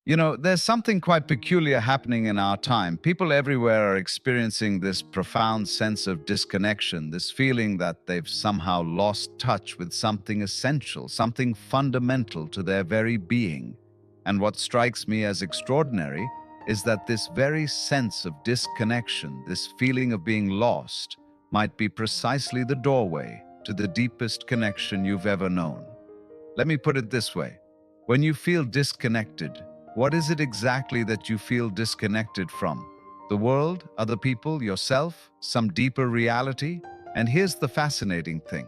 There's something quite peculiar happening in our time. People everywhere are experiencing this profound sense of disconnection, this feeling that they've somehow lost touch with something essential, something fundamental to their very being. And what strikes me as extraordinary is that this very sense of disconnection, this feeling of being lost, might be precisely the doorway to the deepest connection you've ever known. Let me put it this way. When you feel disconnected, what is it exactly that you feel disconnected from? The world, other people, yourself, some deeper reality? And here's the fascinating thing.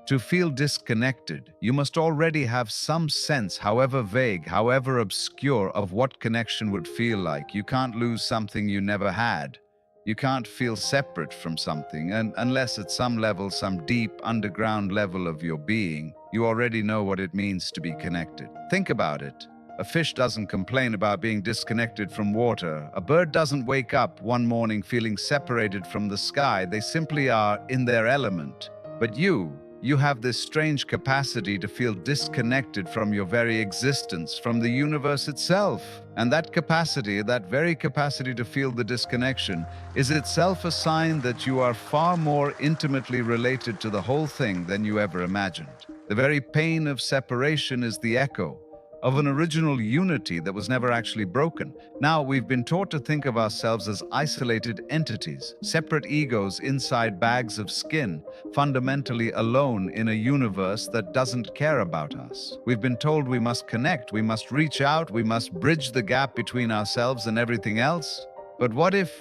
To feel disconnected, you must already have some sense, however vague, however obscure, of what connection would feel like. You can't lose something you never had. You can't feel separate from something, and unless at some level, some deep underground level of your being, you already know what it means to be connected. Think about it. A fish doesn't complain about being disconnected from water. A bird doesn't wake up one morning feeling separated from the sky. They simply are in their element. But you have this strange capacity to feel disconnected from your very existence, from the universe itself. And that capacity, that very capacity to feel the disconnection, is itself a sign that you are far more intimately related to the whole thing than you ever imagined. The very pain of separation is the echo of an original unity that was never actually broken. Now, we've been taught to think of ourselves as isolated entities, separate egos inside bags of skin, fundamentally alone in a universe that doesn't care about us. We've been told we must connect, we must reach out, we must bridge the gap between ourselves and everything else. But what if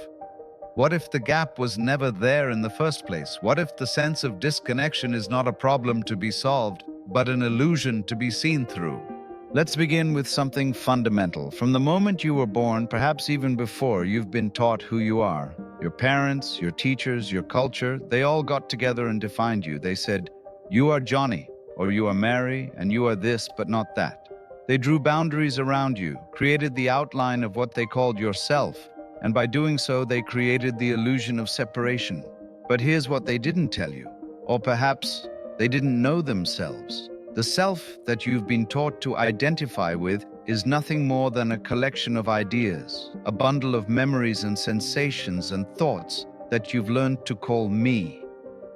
the gap was never there in the first place? What if the sense of disconnection is not a problem to be solved, but an illusion to be seen through? Let's begin with something fundamental. From the moment you were born, perhaps even before, you've been taught who you are. Your parents, your teachers, your culture, they all got together and defined you. They said, you are Johnny, or you are Mary, and you are this, but not that. They drew boundaries around you, created the outline of what they called yourself, and by doing so, they created the illusion of separation. But here's what they didn't tell you, or perhaps they didn't know themselves. The self that you've been taught to identify with is nothing more than a collection of ideas, a bundle of memories and sensations and thoughts that you've learned to call me.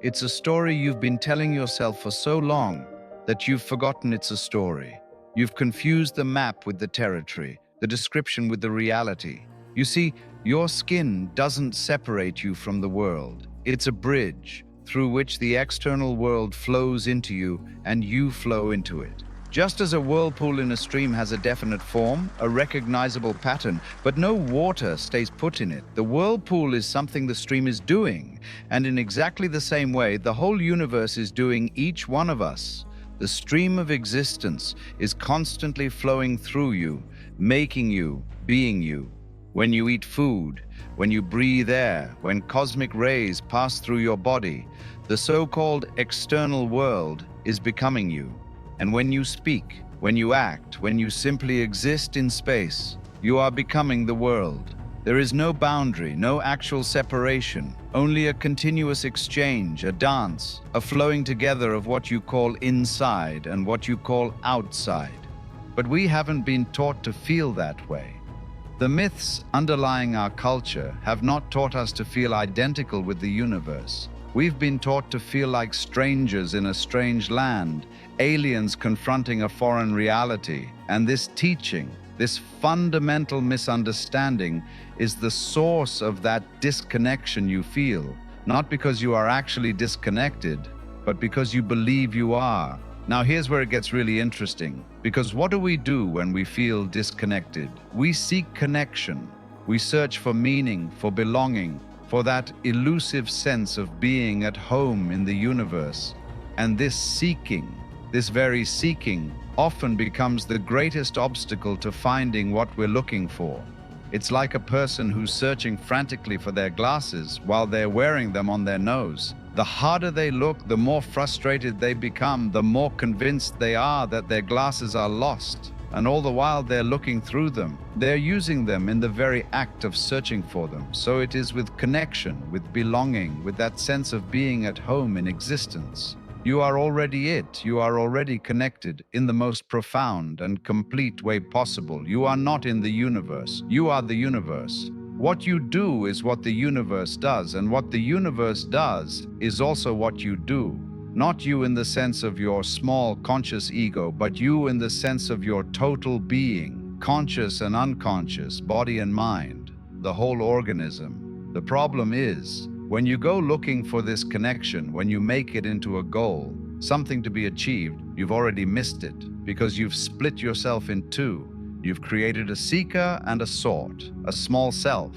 It's a story you've been telling yourself for so long that you've forgotten it's a story. You've confused the map with the territory, the description with the reality. You see, your skin doesn't separate you from the world. It's a bridge through which the external world flows into you and you flow into it. Just as a whirlpool in a stream has a definite form, a recognizable pattern, but no water stays put in it. The whirlpool is something the stream is doing, and in exactly the same way, the whole universe is doing each one of us. The stream of existence is constantly flowing through you, making you, being you. When you eat food, when you breathe air, when cosmic rays pass through your body, the so-called external world is becoming you. And when you speak, when you act, when you simply exist in space, you are becoming the world. There is no boundary, no actual separation, only a continuous exchange, a dance, a flowing together of what you call inside and what you call outside. But we haven't been taught to feel that way. The myths underlying our culture have not taught us to feel identical with the universe. We've been taught to feel like strangers in a strange land, aliens confronting a foreign reality. And this teaching, this fundamental misunderstanding, is the source of that disconnection you feel, not because you are actually disconnected, but because you believe you are. Now here's where it gets really interesting, because what do we do when we feel disconnected? We seek connection. We search for meaning, for belonging, for that elusive sense of being at home in the universe. And this seeking, this very seeking, often becomes the greatest obstacle to finding what we're looking for. It's like a person who's searching frantically for their glasses while they're wearing them on their nose. The harder they look, the more frustrated they become, the more convinced they are that their glasses are lost. And all the while they're looking through them, they're using them in the very act of searching for them. So it is with connection, with belonging, with that sense of being at home in existence. You are already it. You are already connected in the most profound and complete way possible. You are not in the universe. You are the universe. What you do is what the universe does, and what the universe does is also what you do. Not you in the sense of your small conscious ego, but you in the sense of your total being, conscious and unconscious, body and mind, the whole organism. The problem is, when you go looking for this connection, when you make it into a goal, something to be achieved, you've already missed it because you've split yourself in two. You've created a seeker and a sought, a small self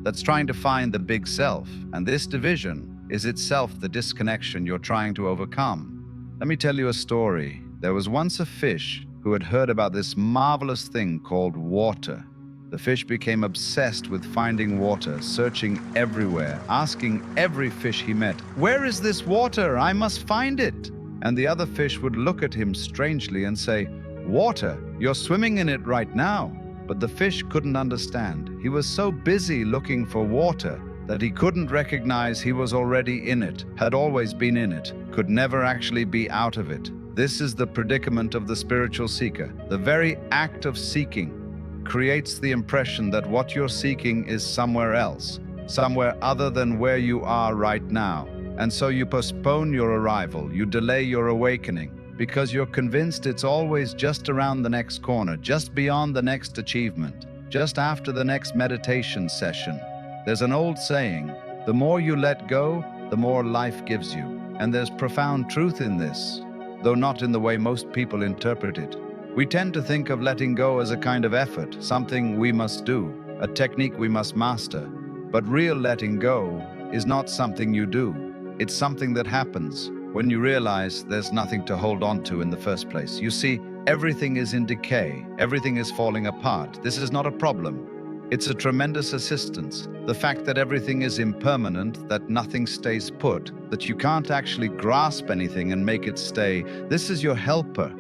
that's trying to find the big self, and this division is itself the disconnection you're trying to overcome. Let me tell you a story. There was once a fish who had heard about this marvelous thing called water. The fish became obsessed with finding water, searching everywhere, asking every fish he met, "Where is this water? I must find it." And the other fish would look at him strangely and say, "Water? You're swimming in it right now." But the fish couldn't understand. He was so busy looking for water that he couldn't recognize he was already in it, had always been in it, could never actually be out of it. This is the predicament of the spiritual seeker. The very act of seeking creates the impression that what you're seeking is somewhere else, somewhere other than where you are right now. And so you postpone your arrival, you delay your awakening, because you're convinced it's always just around the next corner, just beyond the next achievement, just after the next meditation session. There's an old saying, the more you let go, the more life gives you. And there's profound truth in this, though not in the way most people interpret it. We tend to think of letting go as a kind of effort, something we must do, a technique we must master. But real letting go is not something you do. It's something that happens when you realize there's nothing to hold on to in the first place. You see, everything is in decay, everything is falling apart. This is not a problem. It's a tremendous assistance. The fact that everything is impermanent, that nothing stays put, that you can't actually grasp anything and make it stay, this is your helper.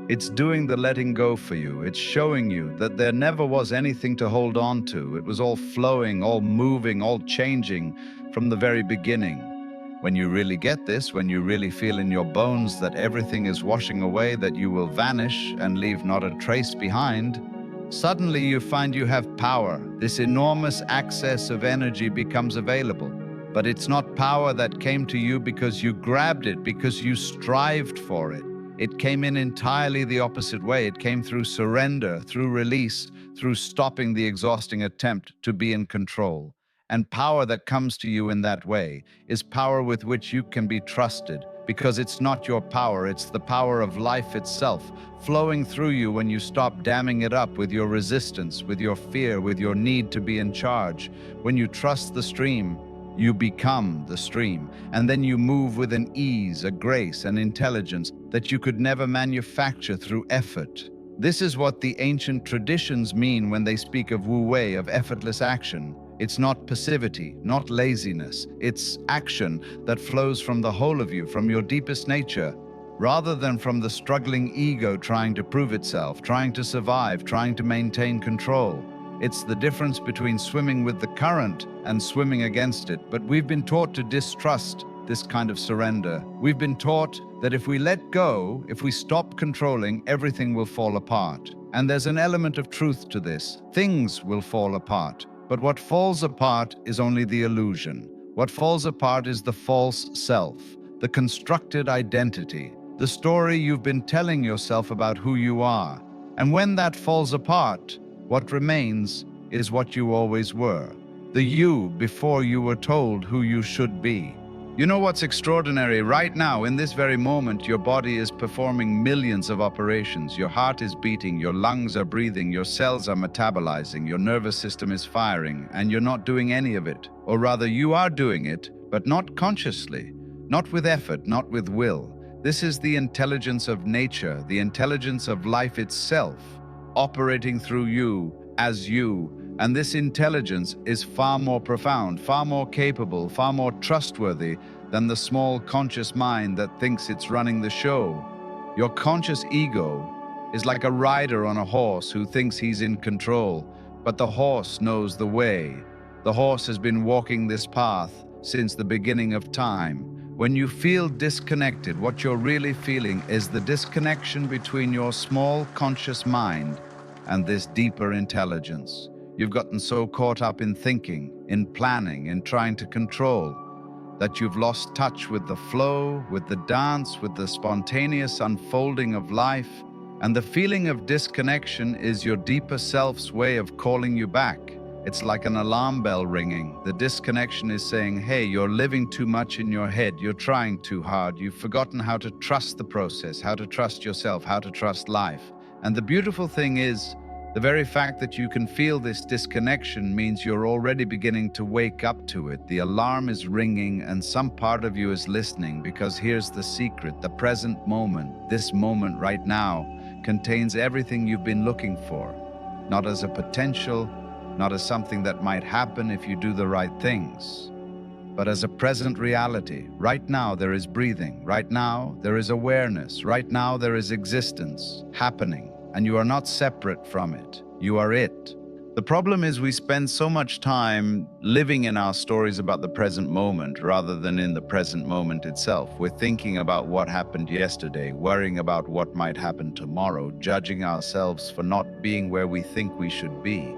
It's doing the letting go for you. It's showing you that there never was anything to hold on to. It was all flowing, all moving, all changing from the very beginning. When you really get this, when you really feel in your bones that everything is washing away, that you will vanish and leave not a trace behind, suddenly you find you have power. This enormous access of energy becomes available. But it's not power that came to you because you grabbed it, because you strived for it. It came in entirely the opposite way. It came through surrender, through release, through stopping the exhausting attempt to be in control. And power that comes to you in that way is power with which you can be trusted, because it's not your power, it's the power of life itself, flowing through you when you stop damming it up with your resistance, with your fear, with your need to be in charge. When you trust the stream, you become the stream, and then you move with an ease, a grace, an intelligence that you could never manufacture through effort. This is what the ancient traditions mean when they speak of Wu Wei, of effortless action. It's not passivity, not laziness. It's action that flows from the whole of you, from your deepest nature, rather than from the struggling ego trying to prove itself, trying to survive, trying to maintain control. It's the difference between swimming with the current and swimming against it. But we've been taught to distrust this kind of surrender. We've been taught that if we let go, if we stop controlling, everything will fall apart. And there's an element of truth to this. Things will fall apart. But what falls apart is only the illusion. What falls apart is the false self, the constructed identity, the story you've been telling yourself about who you are. And when that falls apart, what remains is what you always were, the you before you were told who you should be. You know what's extraordinary? Right now, in this very moment, your body is performing millions of operations. Your heart is beating, your lungs are breathing, your cells are metabolizing, your nervous system is firing, and you're not doing any of it. Or rather, you are doing it, but not consciously, not with effort, not with will. This is the intelligence of nature, the intelligence of life itself, operating through you as you. And this intelligence is far more profound, far more capable, far more trustworthy than the small conscious mind that thinks it's running the show. Your conscious ego is like a rider on a horse who thinks he's in control, but the horse knows the way. The horse has been walking this path since the beginning of time. When you feel disconnected, what you're really feeling is the disconnection between your small conscious mind and this deeper intelligence. You've gotten so caught up in thinking, in planning, in trying to control, that you've lost touch with the flow, with the dance, with the spontaneous unfolding of life. And the feeling of disconnection is your deeper self's way of calling you back. It's like an alarm bell ringing. The disconnection is saying, hey, you're living too much in your head. You're trying too hard. You've forgotten how to trust the process, how to trust yourself, how to trust life. And the beautiful thing is, the very fact that you can feel this disconnection means you're already beginning to wake up to it. The alarm is ringing and some part of you is listening, because here's the secret. The present moment, this moment right now, contains everything you've been looking for. Not as a potential, not as something that might happen if you do the right things, but as a present reality. Right now there is breathing. Right now there is awareness. Right now there is existence happening. And you are not separate from it. You are it. The problem is we spend so much time living in our stories about the present moment rather than in the present moment itself. We're thinking about what happened yesterday, worrying about what might happen tomorrow, judging ourselves for not being where we think we should be.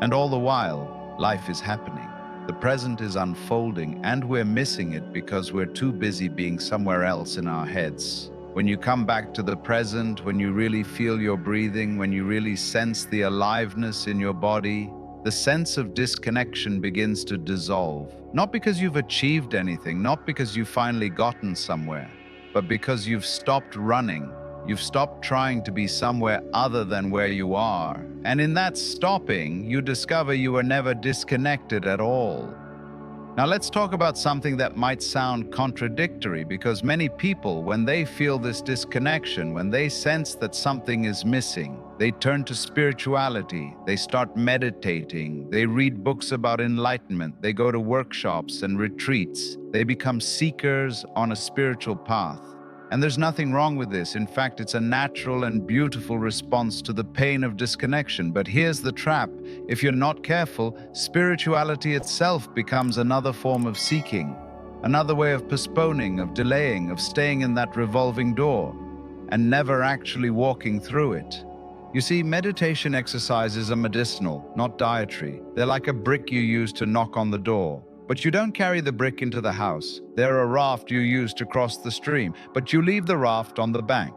And all the while, life is happening. The present is unfolding, and we're missing it because we're too busy being somewhere else in our heads. When you come back to the present, when you really feel your breathing, when you really sense the aliveness in your body, the sense of disconnection begins to dissolve. Not because you've achieved anything, not because you've finally gotten somewhere, but because you've stopped running. You've stopped trying to be somewhere other than where you are. And in that stopping, you discover you were never disconnected at all. Now let's talk about something that might sound contradictory, because many people, when they feel this disconnection, when they sense that something is missing, they turn to spirituality, they start meditating, they read books about enlightenment, they go to workshops and retreats, they become seekers on a spiritual path. And there's nothing wrong with this. In fact, it's a natural and beautiful response to the pain of disconnection. But here's the trap. If you're not careful, spirituality itself becomes another form of seeking, another way of postponing, of delaying, of staying in that revolving door, and never actually walking through it. You see, meditation exercises are medicinal, not dietary. They're like a brick you use to knock on the door. But you don't carry the brick into the house. They're a raft you use to cross the stream, but you leave the raft on the bank.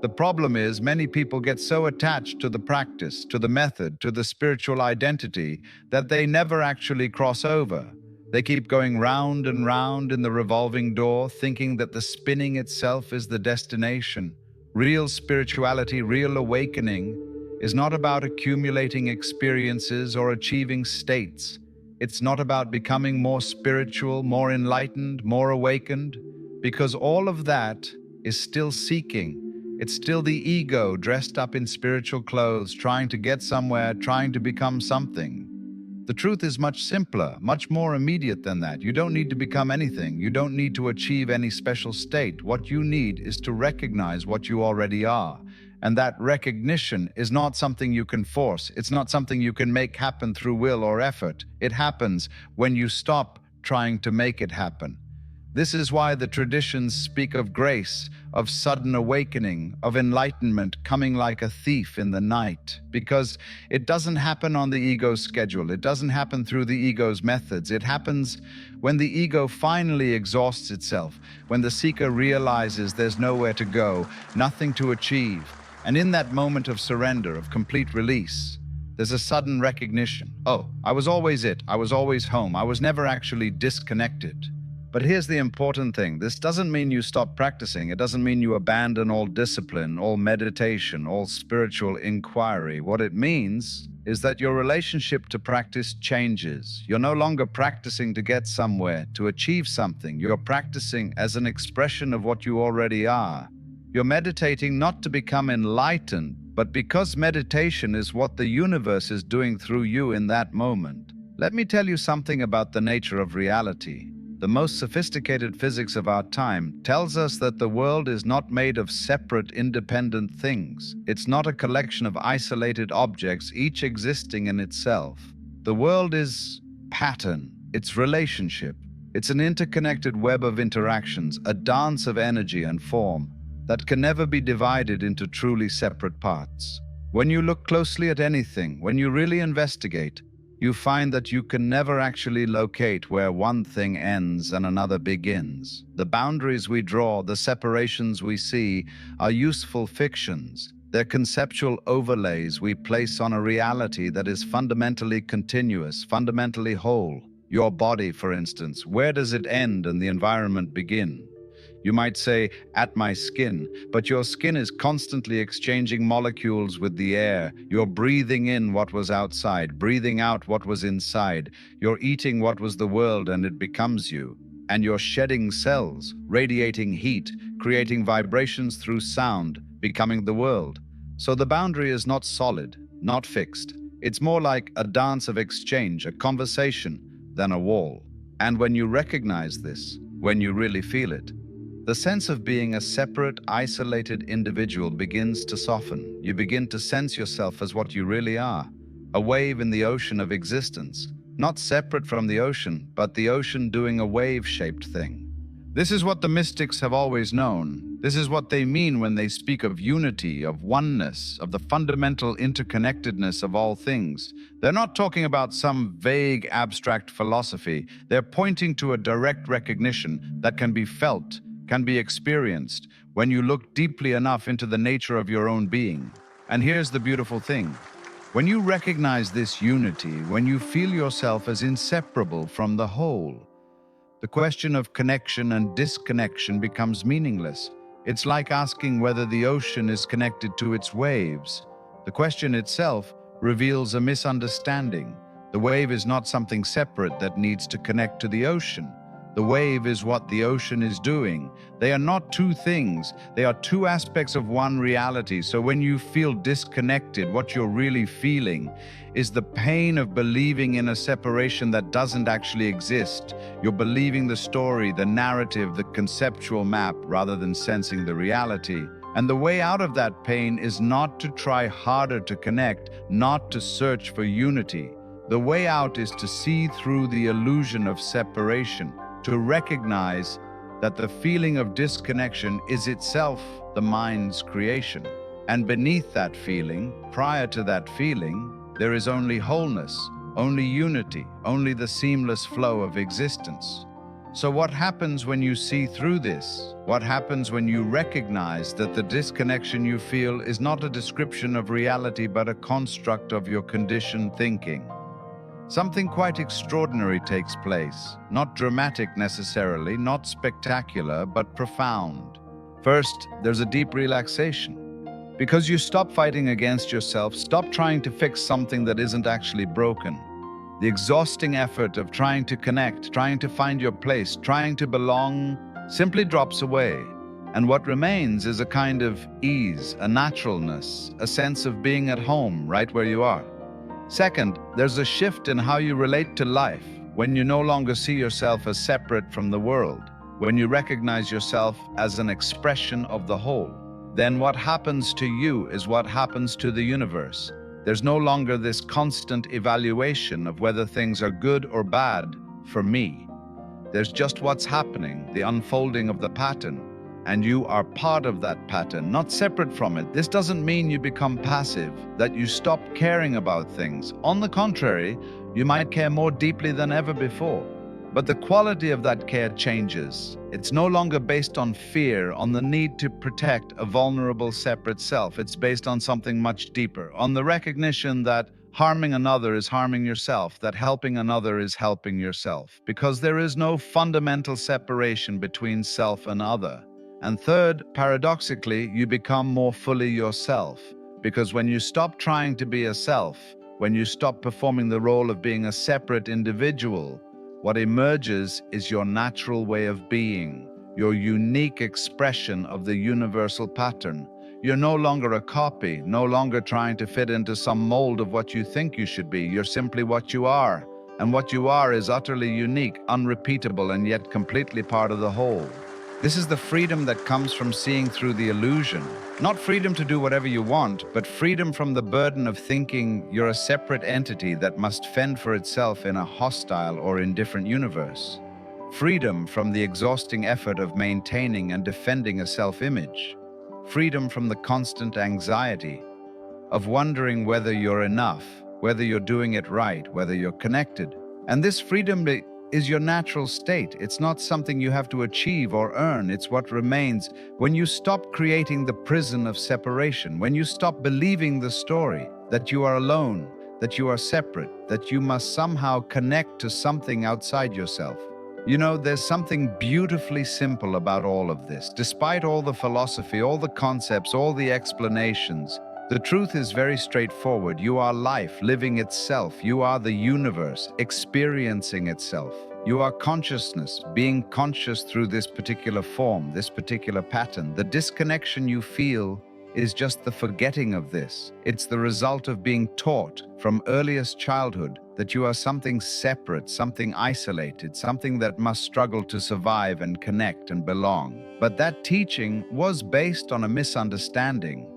The problem is, many people get so attached to the practice, to the method, to the spiritual identity, that they never actually cross over. They keep going round and round in the revolving door, thinking that the spinning itself is the destination. Real spirituality, real awakening, is not about accumulating experiences or achieving states. It's not about becoming more spiritual, more enlightened, more awakened, because all of that is still seeking. It's still the ego dressed up in spiritual clothes, trying to get somewhere, trying to become something. The truth is much simpler, much more immediate than that. You don't need to become anything. You don't need to achieve any special state. What you need is to recognize what you already are. And that recognition is not something you can force. It's not something you can make happen through will or effort. It happens when you stop trying to make it happen. This is why the traditions speak of grace, of sudden awakening, of enlightenment coming like a thief in the night. Because it doesn't happen on the ego's schedule. It doesn't happen through the ego's methods. It happens when the ego finally exhausts itself, when the seeker realizes there's nowhere to go, nothing to achieve. And in that moment of surrender, of complete release, there's a sudden recognition. Oh, I was always it. I was always home. I was never actually disconnected. But here's the important thing. This doesn't mean you stop practicing. It doesn't mean you abandon all discipline, all meditation, all spiritual inquiry. What it means is that your relationship to practice changes. You're no longer practicing to get somewhere, to achieve something. You're practicing as an expression of what you already are. You're meditating not to become enlightened, but because meditation is what the universe is doing through you in that moment. Let me tell you something about the nature of reality. The most sophisticated physics of our time tells us that the world is not made of separate, independent things. It's not a collection of isolated objects, each existing in itself. The world is pattern, it's relationship. It's an interconnected web of interactions, a dance of energy and form that can never be divided into truly separate parts. When you look closely at anything, when you really investigate, you find that you can never actually locate where one thing ends and another begins. The boundaries we draw, the separations we see, are useful fictions. They're conceptual overlays we place on a reality that is fundamentally continuous, fundamentally whole. Your body, for instance, where does it end and the environment begin? You might say, at my skin, but your skin is constantly exchanging molecules with the air. You're breathing in what was outside, breathing out what was inside. You're eating what was the world and it becomes you. And you're shedding cells, radiating heat, creating vibrations through sound, becoming the world. So the boundary is not solid, not fixed. It's more like a dance of exchange, a conversation, than a wall. And when you recognize this, when you really feel it, the sense of being a separate, isolated individual begins to soften. You begin to sense yourself as what you really are, a wave in the ocean of existence, not separate from the ocean, but the ocean doing a wave-shaped thing. This is what the mystics have always known. This is what they mean when they speak of unity, of oneness, of the fundamental interconnectedness of all things. They're not talking about some vague, abstract philosophy. They're pointing to a direct recognition that can be felt, can be experienced, when you look deeply enough into the nature of your own being. And here's the beautiful thing. When you recognize this unity, when you feel yourself as inseparable from the whole, the question of connection and disconnection becomes meaningless. It's like asking whether the ocean is connected to its waves. The question itself reveals a misunderstanding. The wave is not something separate that needs to connect to the ocean. The wave is what the ocean is doing. They are not two things. They are two aspects of one reality. So when you feel disconnected, what you're really feeling is the pain of believing in a separation that doesn't actually exist. You're believing the story, the narrative, the conceptual map, rather than sensing the reality. And the way out of that pain is not to try harder to connect, not to search for unity. The way out is to see through the illusion of separation, to recognize that the feeling of disconnection is itself the mind's creation. And beneath that feeling, prior to that feeling, there is only wholeness, only unity, only the seamless flow of existence. So what happens when you see through this? What happens when you recognize that the disconnection you feel is not a description of reality but a construct of your conditioned thinking? Something quite extraordinary takes place, not dramatic necessarily, not spectacular, but profound. First, there's a deep relaxation. Because you stop fighting against yourself, stop trying to fix something that isn't actually broken. The exhausting effort of trying to connect, trying to find your place, trying to belong, simply drops away. And what remains is a kind of ease, a naturalness, a sense of being at home right where you are. Second, there's a shift in how you relate to life, when you no longer see yourself as separate from the world, when you recognize yourself as an expression of the whole. Then what happens to you is what happens to the universe. There's no longer this constant evaluation of whether things are good or bad for me. There's just what's happening, the unfolding of the pattern. And you are part of that pattern, not separate from it. This doesn't mean you become passive, that you stop caring about things. On the contrary, you might care more deeply than ever before. But the quality of that care changes. It's no longer based on fear, on the need to protect a vulnerable, separate self. It's based on something much deeper, on the recognition that harming another is harming yourself, that helping another is helping yourself, because there is no fundamental separation between self and other. And third, paradoxically, you become more fully yourself, because when you stop trying to be a self, when you stop performing the role of being a separate individual, what emerges is your natural way of being, your unique expression of the universal pattern. You're no longer a copy, no longer trying to fit into some mold of what you think you should be. You're simply what you are. And what you are is utterly unique, unrepeatable, and yet completely part of the whole. This is the freedom that comes from seeing through the illusion. Not freedom to do whatever you want, but freedom from the burden of thinking you're a separate entity that must fend for itself in a hostile or indifferent universe. freedom from the exhausting effort of maintaining and defending a self-image, freedom from the constant anxiety of wondering whether you're enough, whether you're doing it right, whether you're connected. And this freedom is your natural state. It's not something you have to achieve or earn. It's what remains when you stop creating the prison of separation, when you stop believing the story that you are alone, that you are separate, that you must somehow connect to something outside yourself. You know, there's something beautifully simple about all of this. Despite all the philosophy, all the concepts, all the explanations, the truth is very straightforward. You are life, living itself. You are the universe, experiencing itself. You are consciousness, being conscious through this particular form, this particular pattern. The disconnection you feel is just the forgetting of this. It's the result of being taught from earliest childhood that you are something separate, something isolated, something that must struggle to survive and connect and belong. But that teaching was based on a misunderstanding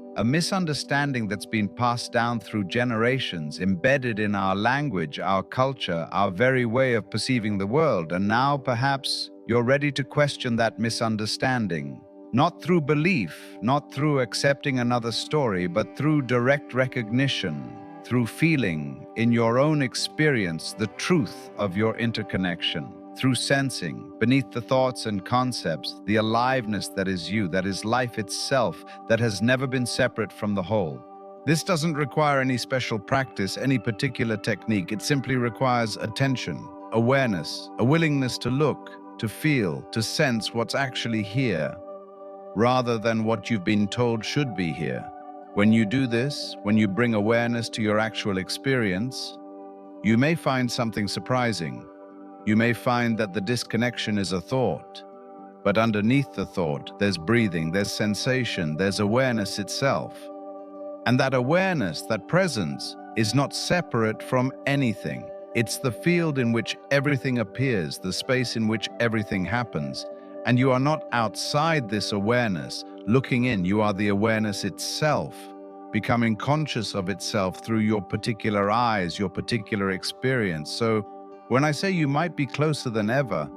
that's been passed down through generations, embedded in our language, our culture, our very way of perceiving the world. And now perhaps you're ready to question that misunderstanding. Not through belief, not through accepting another story, but through direct recognition, through feeling in your own experience the truth of your interconnection, through sensing beneath the thoughts and concepts the aliveness that is you, that is life itself, that has never been separate from the whole. This doesn't require any special practice, any particular technique. It simply requires attention, awareness, a willingness to look, to feel, to sense what's actually here, rather than what you've been told should be here. When you do this, when you bring awareness to your actual experience, you may find something surprising. You may find that the disconnection is a thought, but underneath the thought, there's breathing, there's sensation, there's awareness itself. And that awareness, that presence, is not separate from anything. It's the field in which everything appears, the space in which everything happens. And you are not outside this awareness, looking in. You are the awareness itself, becoming conscious of itself through your particular eyes, your particular experience. So when I say you might be closer than ever,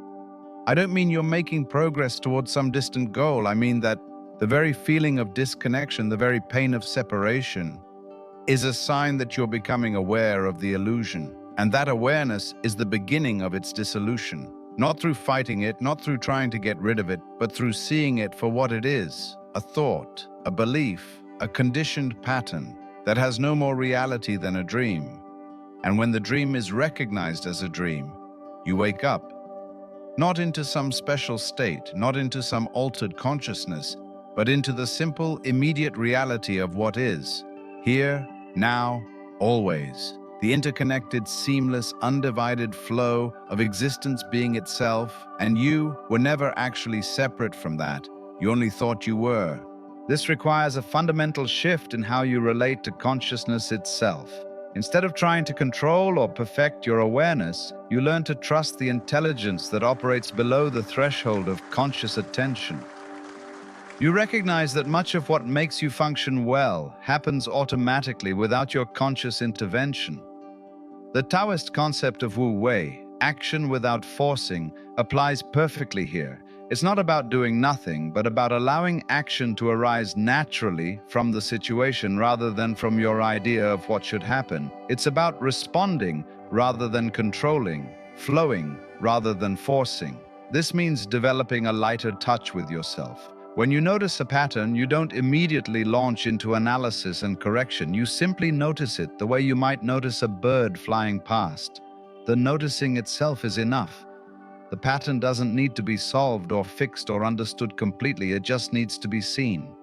I don't mean you're making progress towards some distant goal. I mean that the very feeling of disconnection, the very pain of separation, is a sign that you're becoming aware of the illusion. And that awareness is the beginning of its dissolution. Not through fighting it, not through trying to get rid of it, but through seeing it for what it is, a thought, a belief, a conditioned pattern that has no more reality than a dream. And when the dream is recognized as a dream, you wake up, not into some special state, not into some altered consciousness, but into the simple, immediate reality of what is, here, now, always. The interconnected, seamless, undivided flow of existence being itself, and you were never actually separate from that. You only thought you were. This requires a fundamental shift in how you relate to consciousness itself. Instead of trying to control or perfect your awareness, you learn to trust the intelligence that operates below the threshold of conscious attention. You recognize that much of what makes you function well happens automatically without your conscious intervention. The Taoist concept of Wu Wei, action without forcing, applies perfectly here. It's not about doing nothing, but about allowing action to arise naturally from the situation rather than from your idea of what should happen. It's about responding rather than controlling, flowing rather than forcing. This means developing a lighter touch with yourself. When you notice a pattern, you don't immediately launch into analysis and correction. You simply notice it the way you might notice a bird flying past. The noticing itself is enough. The pattern doesn't need to be solved or fixed or understood completely. It just needs to be seen.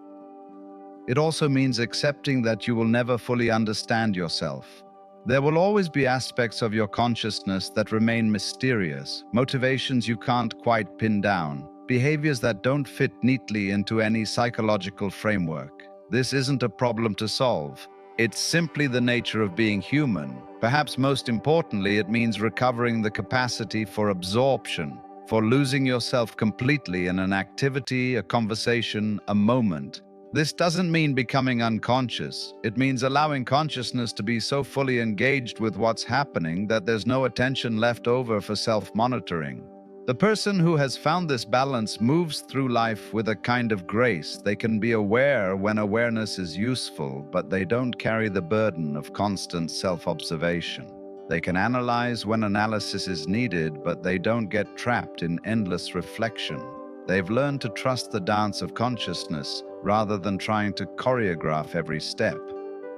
It also means accepting that you will never fully understand yourself. There will always be aspects of your consciousness that remain mysterious, motivations you can't quite pin down, behaviors that don't fit neatly into any psychological framework. This isn't a problem to solve. It's simply the nature of being human. Perhaps most importantly, it means recovering the capacity for absorption, for losing yourself completely in an activity, a conversation, a moment. This doesn't mean becoming unconscious. It means allowing consciousness to be so fully engaged with what's happening that there's no attention left over for self-monitoring. The person who has found this balance moves through life with a kind of grace. They can be aware when awareness is useful, but they don't carry the burden of constant self-observation. They can analyze when analysis is needed, but they don't get trapped in endless reflection. They've learned to trust the dance of consciousness rather than trying to choreograph every step.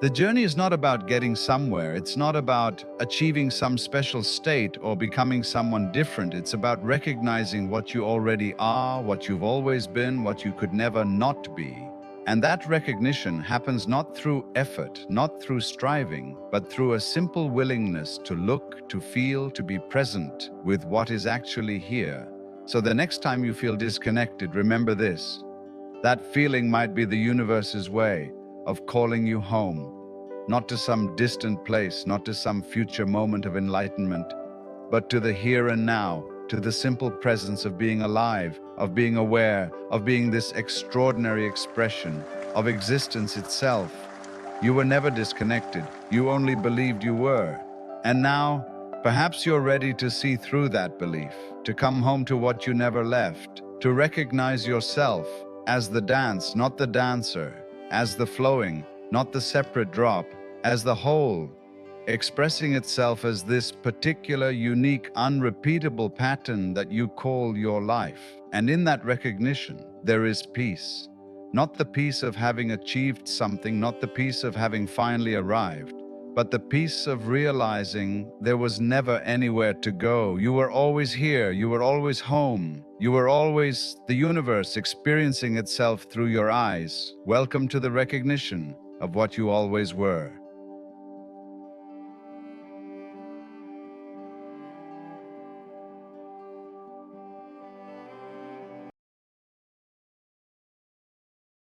The journey is not about getting somewhere. It's not about achieving some special state or becoming someone different. It's about recognizing what you already are, what you've always been, what you could never not be. And that recognition happens not through effort, not through striving, but through a simple willingness to look, to feel, to be present with what is actually here. So the next time you feel disconnected, remember this. That feeling might be the universe's way of calling you home, not to some distant place, not to some future moment of enlightenment, but to the here and now, to the simple presence of being alive, of being aware, of being this extraordinary expression of existence itself. You were never disconnected. You only believed you were. And now, perhaps you're ready to see through that belief, to come home to what you never left, to recognize yourself as the dance, not the dancer, as the flowing, not the separate drop, as the whole, expressing itself as this particular, unique, unrepeatable pattern that you call your life. And in that recognition, there is peace. Not the peace of having achieved something, not the peace of having finally arrived, but the peace of realizing there was never anywhere to go. You were always here, you were always home, you were always the universe experiencing itself through your eyes. Welcome to the recognition of what you always were.